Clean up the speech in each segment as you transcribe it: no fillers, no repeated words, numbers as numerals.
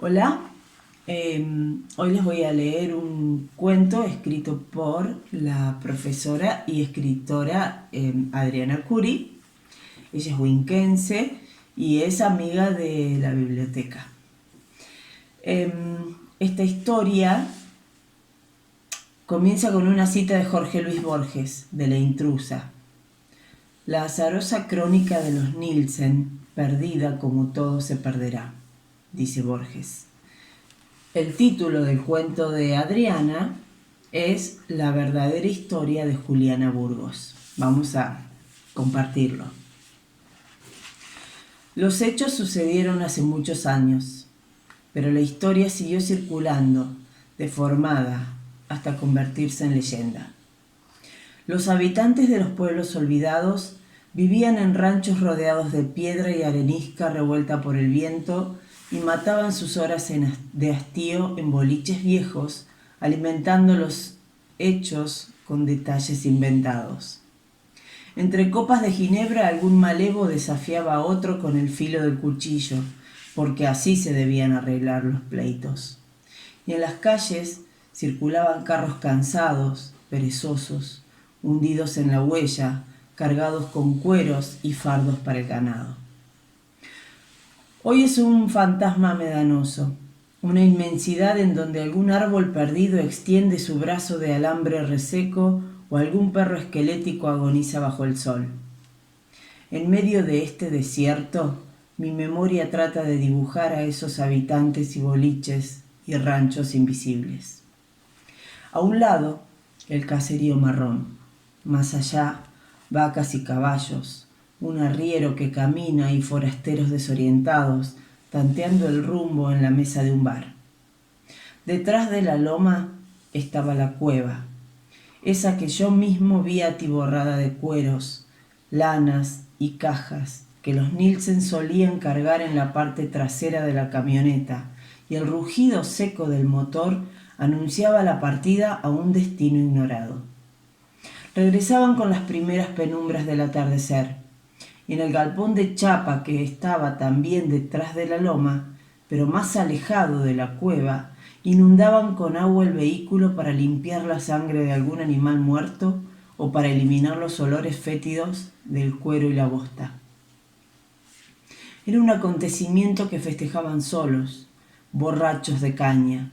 Hola, hoy les voy a leer un cuento escrito por la profesora y escritora Adriana Curi. Ella es huinquense y es amiga de la biblioteca. Esta historia comienza con una cita de Jorge Luis Borges, de La intrusa. La azarosa crónica de los Nielsen, perdida como todo se perderá, dice Borges. El título del cuento de Adriana es La verdadera historia de Juliana Burgos. Vamos a compartirlo. Los hechos sucedieron hace muchos años, pero la historia siguió circulando, deformada, hasta convertirse en leyenda. Los habitantes de los pueblos olvidados vivían en ranchos rodeados de piedra y arenisca revuelta por el viento y mataban sus horas de hastío en boliches viejos, alimentando los hechos con detalles inventados. Entre copas de ginebra algún malevo desafiaba a otro con el filo del cuchillo, porque así se debían arreglar los pleitos. Y en las calles circulaban carros cansados, perezosos, hundidos en la huella, cargados con cueros y fardos para el ganado. Hoy es un fantasma medanoso, una inmensidad en donde algún árbol perdido extiende su brazo de alambre reseco o algún perro esquelético agoniza bajo el sol. En medio de este desierto, mi memoria trata de dibujar a esos habitantes y boliches y ranchos invisibles. A un lado, el caserío marrón. Más allá, vacas y caballos, un arriero que camina y forasteros desorientados, tanteando el rumbo en la mesa de un bar. Detrás de la loma estaba la cueva, esa que yo mismo vi atiborrada de cueros, lanas y cajas que los Nielsen solían cargar en la parte trasera de la camioneta, y el rugido seco del motor anunciaba la partida a un destino ignorado. Regresaban con las primeras penumbras del atardecer, y en el galpón de chapa que estaba también detrás de la loma, pero más alejado de la cueva, inundaban con agua el vehículo para limpiar la sangre de algún animal muerto o para eliminar los olores fétidos del cuero y la bosta. Era un acontecimiento que festejaban solos, borrachos de caña.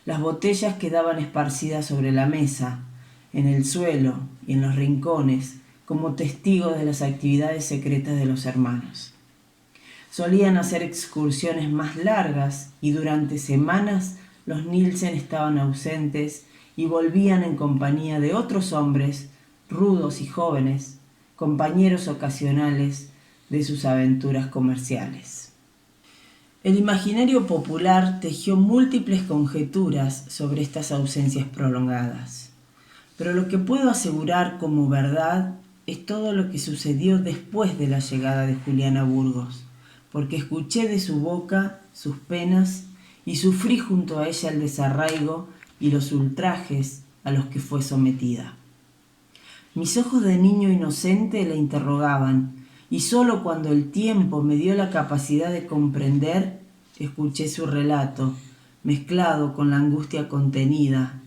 Las botellas quedaban esparcidas sobre la mesa, en el suelo y en los rincones, como testigos de las actividades secretas de los hermanos. Solían hacer excursiones más largas y durante semanas los Nielsen estaban ausentes y volvían en compañía de otros hombres, rudos y jóvenes, compañeros ocasionales de sus aventuras comerciales. El imaginario popular tejió múltiples conjeturas sobre estas ausencias prolongadas, pero lo que puedo asegurar como verdad es todo lo que sucedió después de la llegada de Juliana Burgos, porque escuché de su boca sus penas y sufrí junto a ella el desarraigo y los ultrajes a los que fue sometida. Mis ojos de niño inocente la interrogaban, y solo cuando el tiempo me dio la capacidad de comprender, escuché su relato, mezclado con la angustia contenida,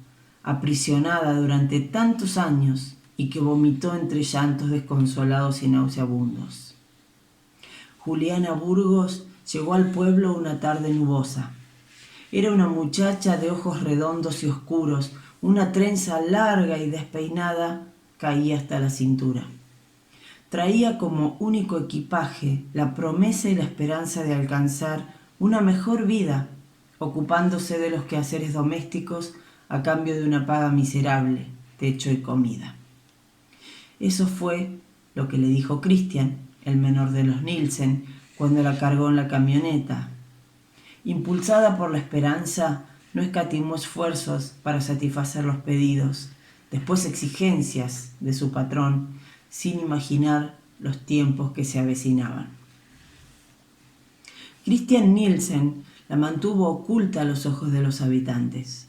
aprisionada durante tantos años y que vomitó entre llantos desconsolados y nauseabundos. Juliana Burgos llegó al pueblo una tarde nubosa. Era una muchacha de ojos redondos y oscuros, una trenza larga y despeinada caía hasta la cintura. Traía como único equipaje la promesa y la esperanza de alcanzar una mejor vida, ocupándose de los quehaceres domésticos a cambio de una paga miserable, techo y comida. Eso fue lo que le dijo Christian, el menor de los Nielsen, cuando la cargó en la camioneta. Impulsada por la esperanza, no escatimó esfuerzos para satisfacer los pedidos, después exigencias de su patrón, sin imaginar los tiempos que se avecinaban. Christian Nielsen la mantuvo oculta a los ojos de los habitantes.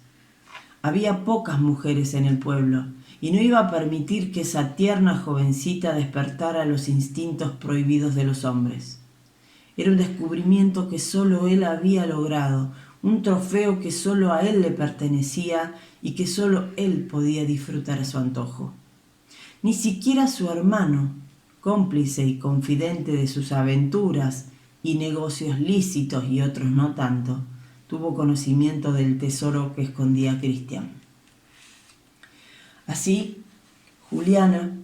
Había pocas mujeres en el pueblo y no iba a permitir que esa tierna jovencita despertara los instintos prohibidos de los hombres. Era un descubrimiento que solo él había logrado, un trofeo que solo a él le pertenecía y que solo él podía disfrutar a su antojo. Ni siquiera su hermano, cómplice y confidente de sus aventuras y negocios lícitos y otros no tanto, tuvo conocimiento del tesoro que escondía Cristian. Así, Juliana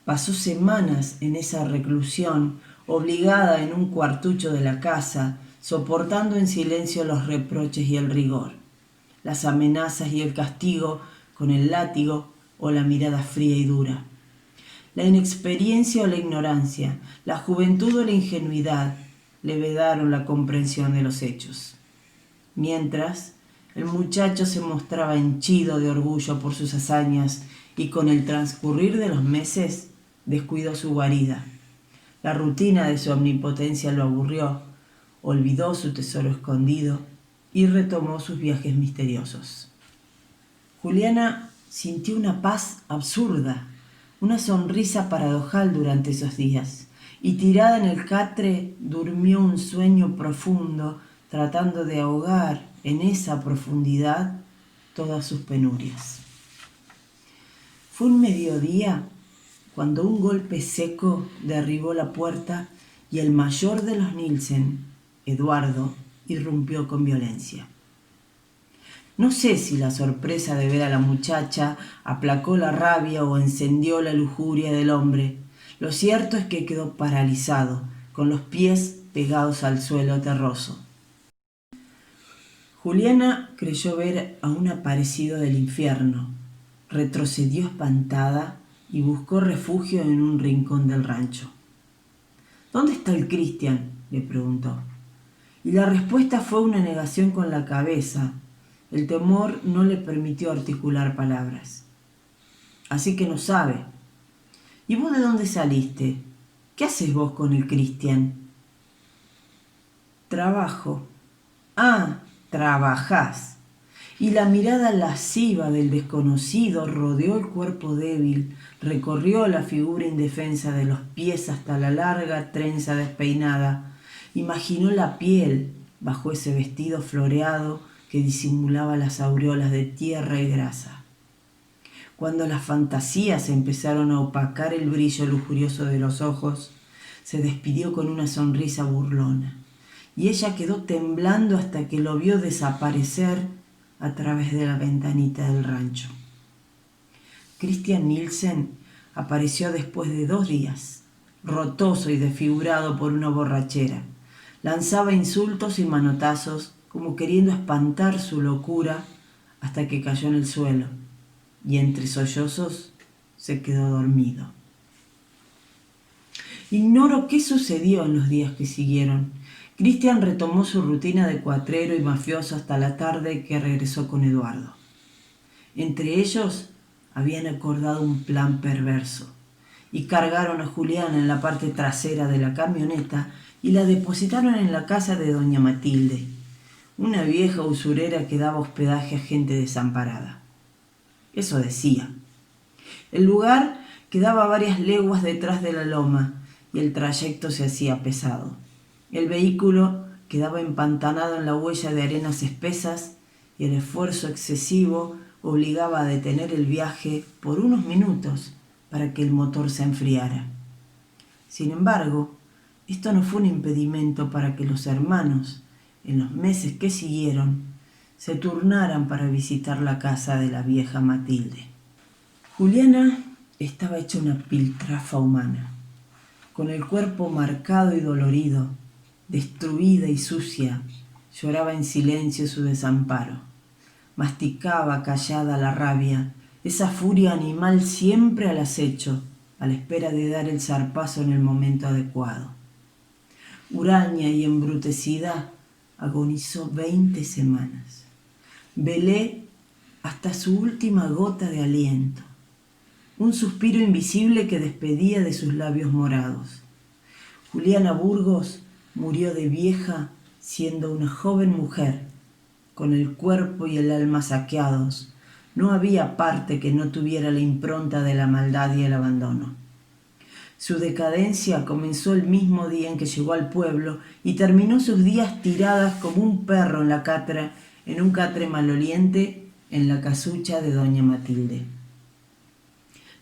pasó semanas en esa reclusión, obligada en un cuartucho de la casa, soportando en silencio los reproches y el rigor, las amenazas y el castigo con el látigo o la mirada fría y dura. La inexperiencia o la ignorancia, la juventud o la ingenuidad le vedaron la comprensión de los hechos. Mientras, el muchacho se mostraba henchido de orgullo por sus hazañas y con el transcurrir de los meses descuidó su guarida. La rutina de su omnipotencia lo aburrió, olvidó su tesoro escondido y retomó sus viajes misteriosos. Juliana sintió una paz absurda, una sonrisa paradojal durante esos días, y tirada en el catre durmió un sueño profundo, tratando de ahogar en esa profundidad todas sus penurias. Fue un mediodía cuando un golpe seco derribó la puerta y el mayor de los Nielsen, Eduardo, irrumpió con violencia. No sé si la sorpresa de ver a la muchacha aplacó la rabia o encendió la lujuria del hombre. Lo cierto es que quedó paralizado, con los pies pegados al suelo terroso. Juliana creyó ver a un aparecido del infierno. Retrocedió espantada y buscó refugio en un rincón del rancho. ¿Dónde está el Cristian?, le preguntó. Y la respuesta fue una negación con la cabeza. El temor no le permitió articular palabras. Así que no sabe. ¿Y vos de dónde saliste? ¿Qué haces vos con el Cristian? Trabajo. Ah, trabajás. Y la mirada lasciva del desconocido rodeó el cuerpo débil, recorrió la figura indefensa de los pies hasta la larga trenza despeinada. Imaginó la piel bajo ese vestido floreado que disimulaba las aureolas de tierra y grasa. Cuando las fantasías empezaron a opacar el brillo lujurioso de los ojos, se despidió con una sonrisa burlona, y ella quedó temblando hasta que lo vio desaparecer a través de la ventanita del rancho. Christian Nielsen apareció después de 2 días, rotoso y desfigurado por una borrachera. Lanzaba insultos y manotazos como queriendo espantar su locura hasta que cayó en el suelo y entre sollozos se quedó dormido. Ignoro qué sucedió en los días que siguieron. Christian retomó su rutina de cuatrero y mafioso hasta la tarde que regresó con Eduardo. Entre ellos habían acordado un plan perverso y cargaron a Juliana en la parte trasera de la camioneta y la depositaron en la casa de doña Matilde, una vieja usurera que daba hospedaje a gente desamparada. Eso decía. El lugar quedaba a varias leguas detrás de la loma y el trayecto se hacía pesado. El vehículo quedaba empantanado en la huella de arenas espesas y el esfuerzo excesivo obligaba a detener el viaje por unos minutos para que el motor se enfriara. Sin embargo, esto no fue un impedimento para que los hermanos, en los meses que siguieron, se turnaran para visitar la casa de la vieja Matilde. Juliana estaba hecha una piltrafa humana, con el cuerpo marcado y dolorido, destruida y sucia. Lloraba en silencio su desamparo. Masticaba callada la rabia, esa furia animal siempre al acecho, a la espera de dar el zarpazo en el momento adecuado. Huraña y embrutecida, agonizó 20 semanas. Velé hasta su última gota de aliento, un suspiro invisible que despedía de sus labios morados. Juliana Burgos murió de vieja siendo una joven mujer, con el cuerpo y el alma saqueados. No había parte que no tuviera la impronta de la maldad y el abandono. Su decadencia comenzó el mismo día en que llegó al pueblo y terminó sus días tiradas como un perro en la catra, en un catre maloliente en la casucha de doña Matilde.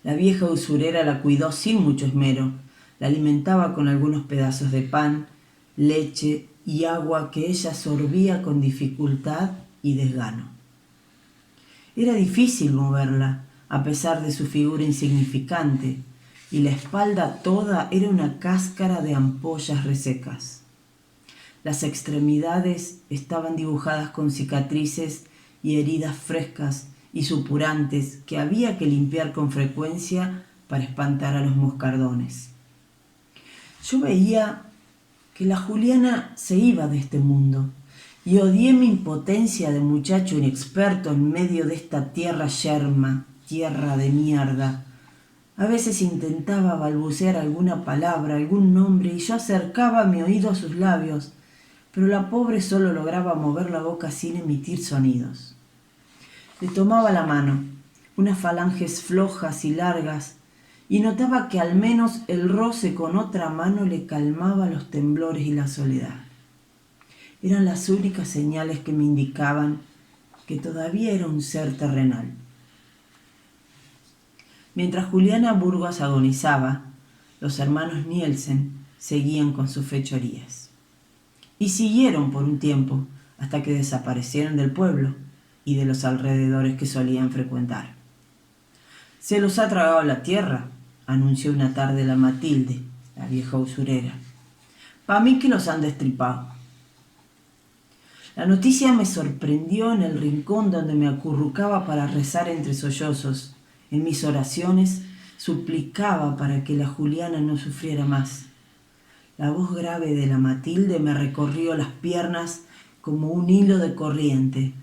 La vieja usurera la cuidó sin mucho esmero, la alimentaba con algunos pedazos de pan, leche y agua que ella sorbía con dificultad y desgano. Era difícil moverla, a pesar de su figura insignificante, y la espalda toda era una cáscara de ampollas resecas. Las extremidades estaban dibujadas con cicatrices y heridas frescas y supurantes que había que limpiar con frecuencia para espantar a los moscardones. Yo veía que la Juliana se iba de este mundo y odié mi impotencia de muchacho inexperto en medio de esta tierra yerma, tierra de mierda. A veces intentaba balbucear alguna palabra, algún nombre, y yo acercaba mi oído a sus labios, pero la pobre solo lograba mover la boca sin emitir sonidos. Le tomaba la mano, unas falanges flojas y largas, y notaba que al menos el roce con otra mano le calmaba los temblores y la soledad. Eran las únicas señales que me indicaban que todavía era un ser terrenal. Mientras Juliana Burgos agonizaba, los hermanos Nielsen seguían con sus fechorías. Y siguieron por un tiempo, hasta que desaparecieron del pueblo y de los alrededores que solían frecuentar. «Se los ha tragado la tierra», anunció una tarde la Matilde, la vieja usurera. «Pa' mí que los han destripado». La noticia me sorprendió en el rincón donde me acurrucaba para rezar entre sollozos. En mis oraciones suplicaba para que la Juliana no sufriera más. La voz grave de la Matilde me recorrió las piernas como un hilo de corriente.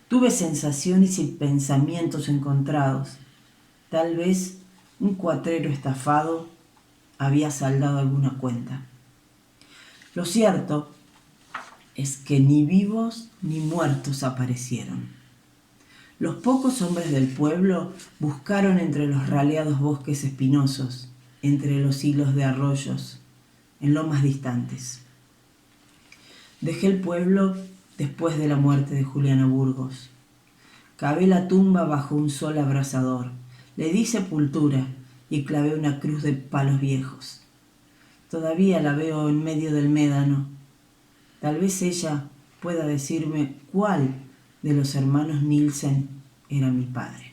Tuve sensaciones y pensamientos encontrados. Tal vez un cuatrero estafado había saldado alguna cuenta. Lo cierto es que ni vivos ni muertos aparecieron. Los pocos hombres del pueblo buscaron entre los raleados bosques espinosos, entre los hilos de arroyos, en lomas distantes. Dejé el pueblo después de la muerte de Juliana Burgos. Cavé la tumba bajo un sol abrasador, le di sepultura y clavé una cruz de palos viejos. Todavía la veo en medio del médano. Tal vez ella pueda decirme cuál de los hermanos Nielsen era mi padre.